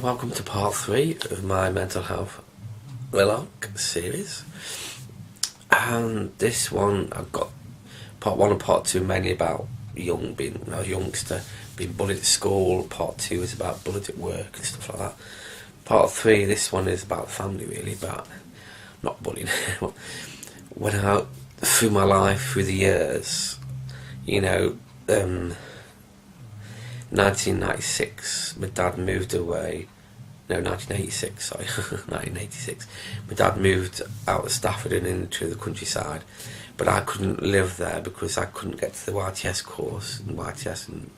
welcome to part 3 of my mental health vlog series. And this one, I've got part 1 and part 2 mainly about being a youngster, being bullied at school. Part 2 is about bullied at work and stuff like that. Part 3, this one is about family, really, about not bullying. When I, through my life, through the years, 1996, my dad moved away. No, 1986, sorry, 1986. My dad moved out of Stafford and into the countryside, but I couldn't live there because I couldn't get to the YTS course and YTS and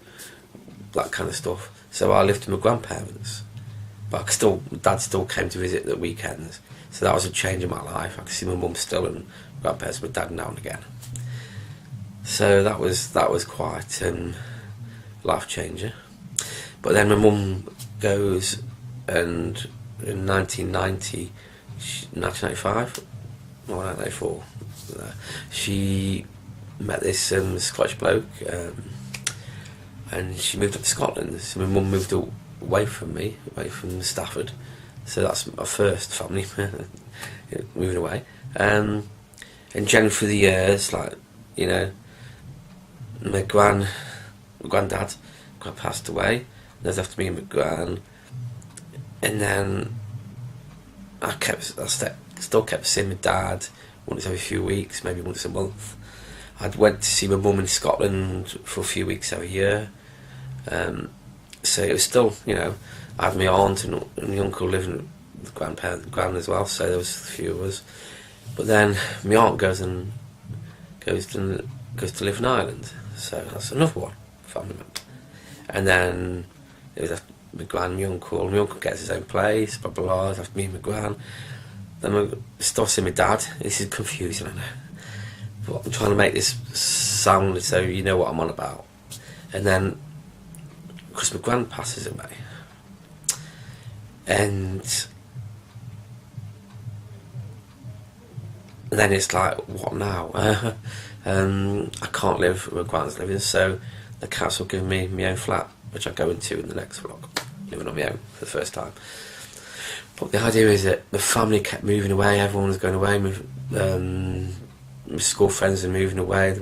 that kind of stuff. So I lived with my grandparents, but Dad still came to visit at weekends. So that was a change in my life. I could see my mum still and grandparents, but Dad now and again. So that was quite life changer. But then my mum goes, and in 1995 or 1994, she met this Scottish bloke, and she moved up to Scotland. So my mum moved away from me, away from Stafford. So that's my first family moving away. And generally through the years, my granddad passed away. There was after me and my gran, and then I still kept seeing my dad once every few weeks, maybe once a month. I'd went to see my mum in Scotland for a few weeks every year. So it was still, I had my aunt and my uncle living with gran as well. So there was a few of us. But then my aunt goes to live in Ireland. So that's another one, family member. And then it was after my gran, my uncle gets his own place, blah blah blah, after me and my gran. Then I still see my dad. This is confusing, I know. But I'm trying to make this sound so you know what I'm on about. And then, because my gran passes away, and then it's like, what now? I can't live where my gran's living, so the council give me my own flat, which I go into in the next vlog, living on my own for the first time. But the idea is that the family kept moving away, everyone was going away, my school friends were moving away, the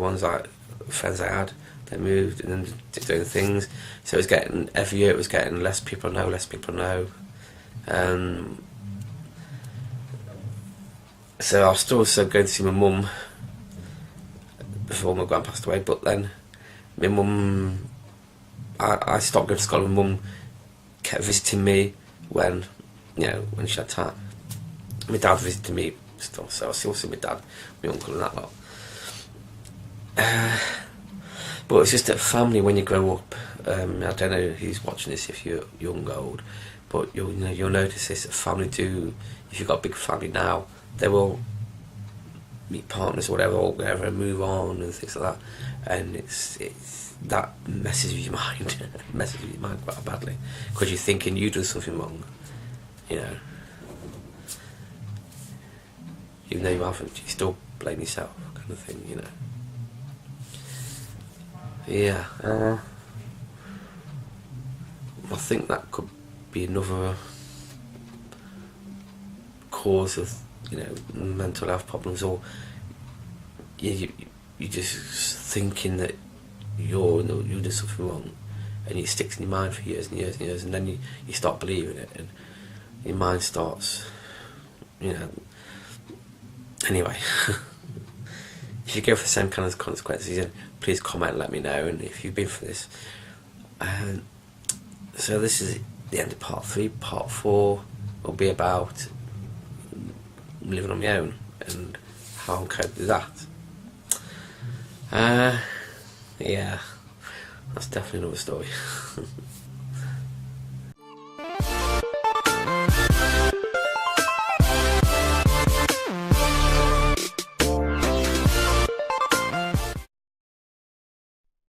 friends I had, they moved and then did doing things. So every year it was getting less people know. So I was still also going to see my mum before my gran passed away, but then my mum, I stopped going to Scotland. My mum kept visiting me when she had time. My dad visited me still, so I still see my dad, my uncle and that lot. But it's just that family, when you grow up, I don't know who's watching this, if you're young or old, but you'll notice this, that family do, if you've got a big family now, they will meet partners or whatever, and move on and things like that. And it's that messes with your mind, quite badly, because you're thinking you do something wrong, even though you haven't, you still blame yourself, kind of thing, Yeah, I think that could be another cause of, mental health problems, or you're just thinking that you're doing something wrong, and it sticks in your mind for years and years and years, and then you start believing it, and your mind starts, Anyway, if you go for the same kind of consequences, then please comment and let me know, and if you've been for this. So this is the end of part 3. Part 4 will be about living on my own and how I'm coping with that. Yeah, that's definitely another story.